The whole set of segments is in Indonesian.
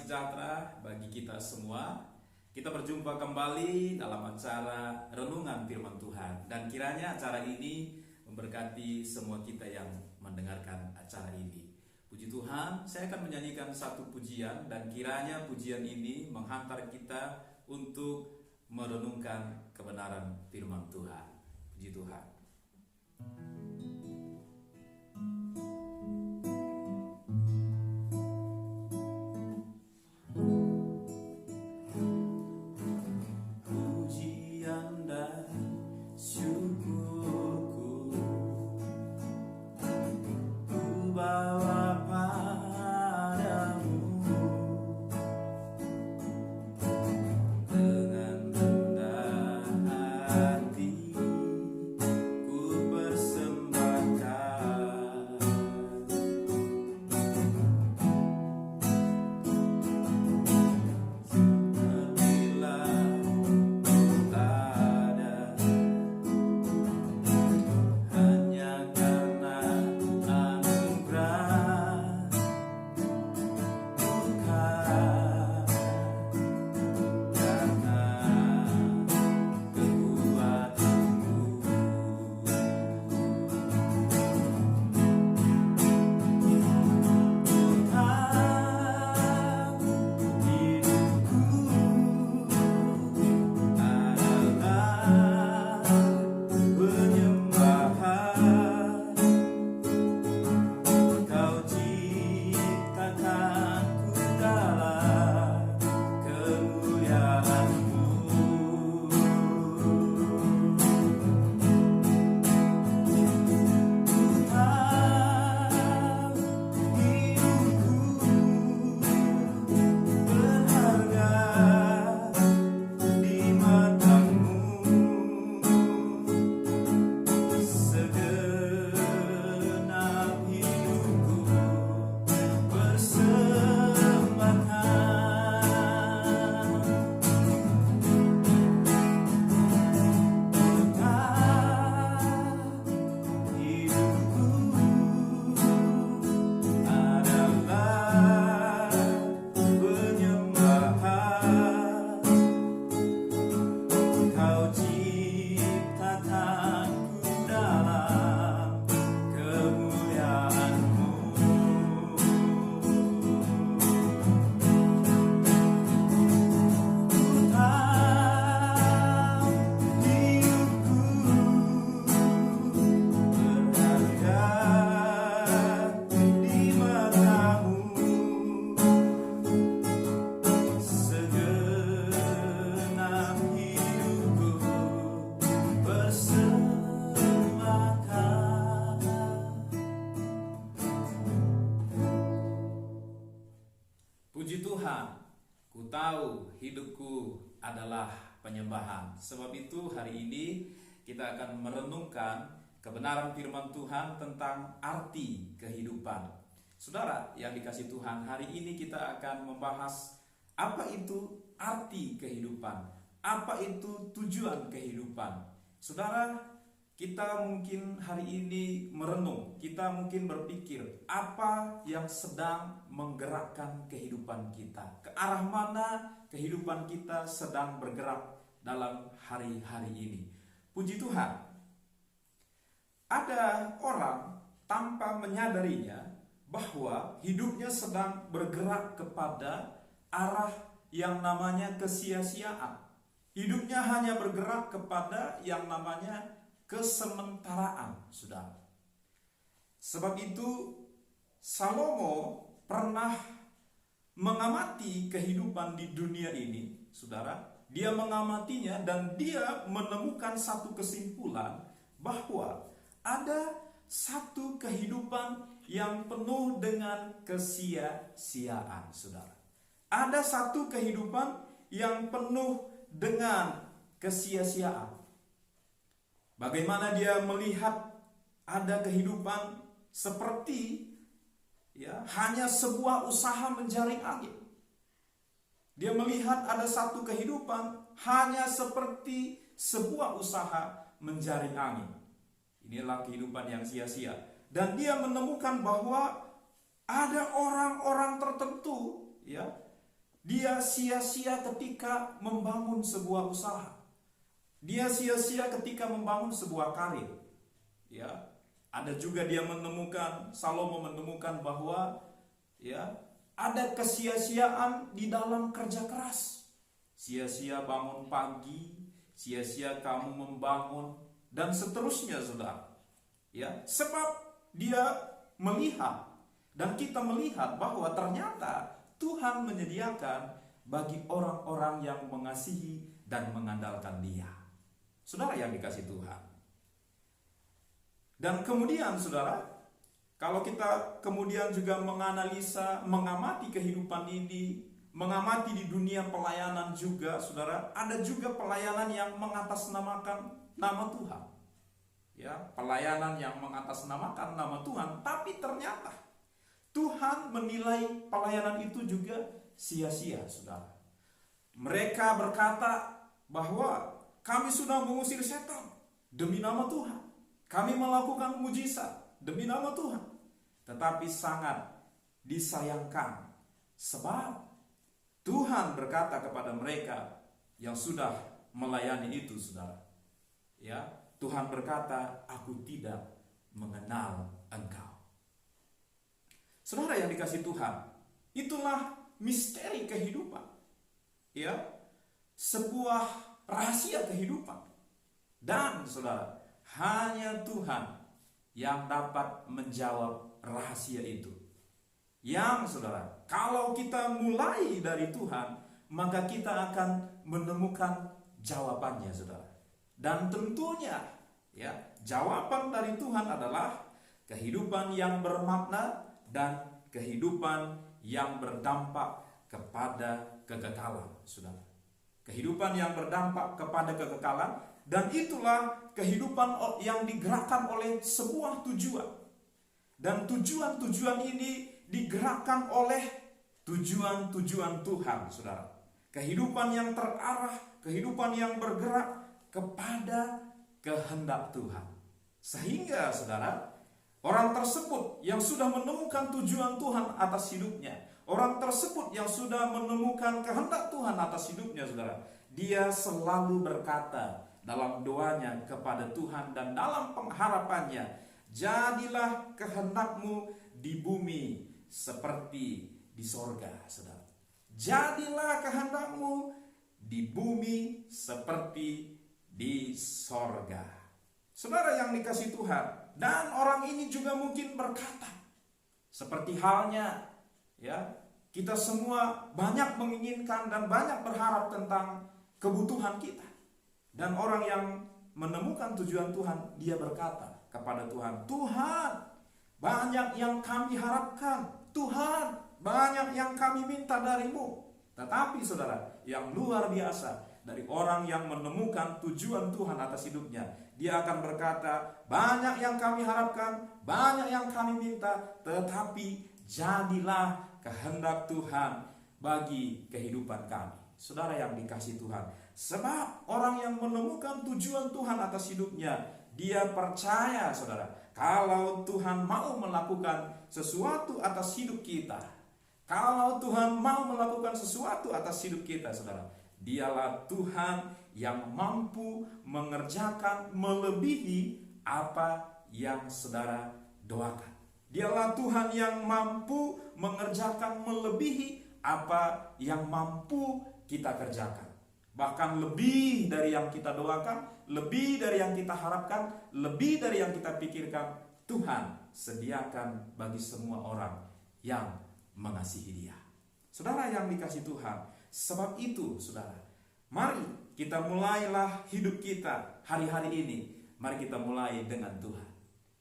sejahtera bagi kita semua. Kita berjumpa kembali dalam acara Renungan Firman Tuhan. Dan kiranya acara ini memberkati semua kita yang mendengarkan acara ini. Puji Tuhan, saya akan menyanyikan satu pujian. Dan kiranya pujian ini menghantar kita untuk merenungkan kebenaran Firman Tuhan. Puji Tuhan. Puji Tuhan, ku tahu hidupku adalah penyembahan. Sebab itu hari ini kita akan merenungkan kebenaran firman Tuhan tentang arti kehidupan. Saudara yang dikasihi Tuhan, hari ini kita akan membahas apa itu arti kehidupan, apa itu tujuan kehidupan. Saudara, kita mungkin hari ini merenung, kita mungkin berpikir apa yang sedang menggerakkan kehidupan kita, ke arah mana kehidupan kita sedang bergerak dalam hari-hari ini. Puji Tuhan, ada orang tanpa menyadarinya bahwa hidupnya sedang bergerak kepada arah yang namanya kesia-siaan. Hidupnya hanya bergerak kepada yang namanya kesementaraan, saudara. Sebab itu Salomo pernah mengamati kehidupan di dunia ini, saudara. Dia mengamatinya dan dia menemukan satu kesimpulan bahwa ada satu kehidupan yang penuh dengan kesia-siaan, saudara. Ada satu kehidupan yang penuh dengan kesia-siaan. Bagaimana dia melihat ada kehidupan seperti hanya sebuah usaha menjaring angin. Dia melihat ada satu kehidupan hanya seperti sebuah usaha menjaring angin. Inilah kehidupan yang sia-sia. Dan dia menemukan bahwa ada orang-orang tertentu Dia sia-sia ketika membangun sebuah usaha. Dia sia-sia ketika membangun sebuah karir. Ya, ada juga dia menemukan, Salomo menemukan bahwa ya, ada kesia-siaan di dalam kerja keras. Sia-sia bangun pagi, sia-sia kamu membangun, dan seterusnya, saudara. Ya, sebab dia melihat dan kita melihat bahwa ternyata Tuhan menyediakan bagi orang-orang yang mengasihi dan mengandalkan Dia. Saudara yang dikasihi Tuhan. Dan kemudian saudara, kalau kita kemudian juga menganalisa, mengamati kehidupan ini, mengamati di dunia pelayanan juga, saudara, ada juga pelayanan yang mengatasnamakan nama Tuhan. Ya, pelayanan yang mengatasnamakan nama Tuhan, tapi ternyata Tuhan menilai pelayanan itu juga sia-sia, saudara. Mereka berkata bahwa kami sudah mengusir setan demi nama Tuhan. Kami melakukan mujizat demi nama Tuhan. Tetapi sangat disayangkan sebab Tuhan berkata kepada mereka yang sudah melayani itu, saudara. Ya, Tuhan berkata, aku tidak mengenal engkau. Saudara yang dikasihi Tuhan, itulah misteri kehidupan. Ya, sebuah rahasia kehidupan. Dan saudara, hanya Tuhan yang dapat menjawab rahasia itu. Yang saudara, kalau kita mulai dari Tuhan, maka kita akan menemukan jawabannya, saudara. Dan tentunya ya, jawaban dari Tuhan adalah kehidupan yang bermakna dan kehidupan yang berdampak kepada kekekalan, saudara. Kehidupan yang berdampak kepada kekekalan, dan itulah kehidupan yang digerakkan oleh sebuah tujuan. Dan tujuan-tujuan ini digerakkan oleh tujuan-tujuan Tuhan, saudara. Kehidupan yang terarah, kehidupan yang bergerak kepada kehendak Tuhan. Sehingga saudara, orang tersebut yang sudah menemukan tujuan Tuhan atas hidupnya, orang tersebut yang sudah menemukan kehendak Tuhan atas hidupnya, saudara, dia selalu berkata dalam doanya kepada Tuhan dan dalam pengharapannya, jadilah kehendakmu di bumi seperti di sorga, saudara. Jadilah kehendakmu di bumi seperti di sorga. Saudara yang dikasihi Tuhan, dan orang ini juga mungkin berkata, seperti halnya ya, kita semua banyak menginginkan dan banyak berharap tentang kebutuhan kita. Dan orang yang menemukan tujuan Tuhan, dia berkata kepada Tuhan, Tuhan, banyak yang kami harapkan, Tuhan, banyak yang kami minta darimu. Tetapi saudara, yang luar biasa dari orang yang menemukan tujuan Tuhan atas hidupnya, dia akan berkata, banyak yang kami harapkan, banyak yang kami minta, tetapi jadilah kehendak Tuhan bagi kehidupan kami. Saudara yang dikasihi Tuhan, sebab orang yang menemukan tujuan Tuhan atas hidupnya, dia percaya, saudara, kalau Tuhan mau melakukan sesuatu atas hidup kita, kalau Tuhan mau melakukan sesuatu atas hidup kita, saudara, dialah Tuhan yang mampu mengerjakan melebihi apa yang saudara doakan. Dialah Tuhan yang mampu mengerjakan melebihi apa yang mampu kita kerjakan. Bahkan lebih dari yang kita doakan, lebih dari yang kita harapkan, lebih dari yang kita pikirkan, Tuhan sediakan bagi semua orang yang mengasihi Dia. Saudara yang dikasihi Tuhan, sebab itu saudara, mari kita mulailah hidup kita hari-hari ini. Mari kita mulai dengan Tuhan.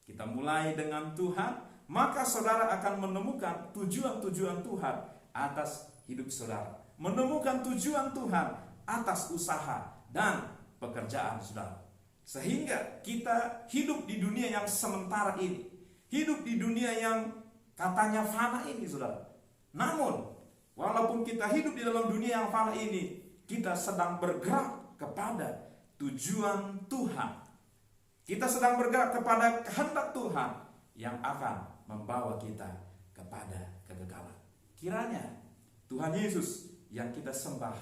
Kita mulai dengan Tuhan, maka saudara akan menemukan tujuan-tujuan Tuhan atas hidup saudara. Menemukan tujuan Tuhan atas usaha dan pekerjaan saudara. Sehingga kita hidup di dunia yang sementara ini, hidup di dunia yang katanya fana ini, saudara. Namun, walaupun kita hidup di dalam dunia yang fana ini, kita sedang bergerak kepada tujuan Tuhan. Kita sedang bergerak kepada kehendak Tuhan yang akan membawa kita kepada kekekalan. Kiranya Tuhan Yesus yang kita sembah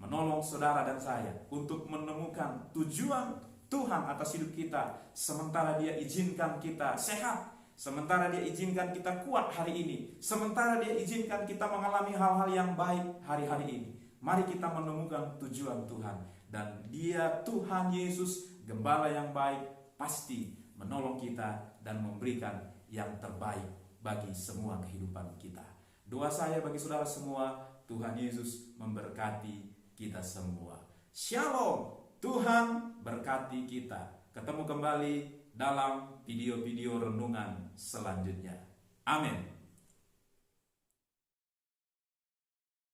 menolong saudara dan saya untuk menemukan tujuan Tuhan atas hidup kita, sementara Dia izinkan kita sehat, sementara Dia izinkan kita kuat hari ini, sementara Dia izinkan kita mengalami hal-hal yang baik hari-hari ini. Mari kita menemukan tujuan Tuhan, dan Dia, Tuhan Yesus, Gembala yang baik, pasti menolong kita dan memberikan yang terbaik bagi semua kehidupan kita. Doa saya bagi saudara semua, Tuhan Yesus memberkati kita semua. Shalom, Tuhan berkati kita. Ketemu kembali dalam video-video renungan selanjutnya. Amin.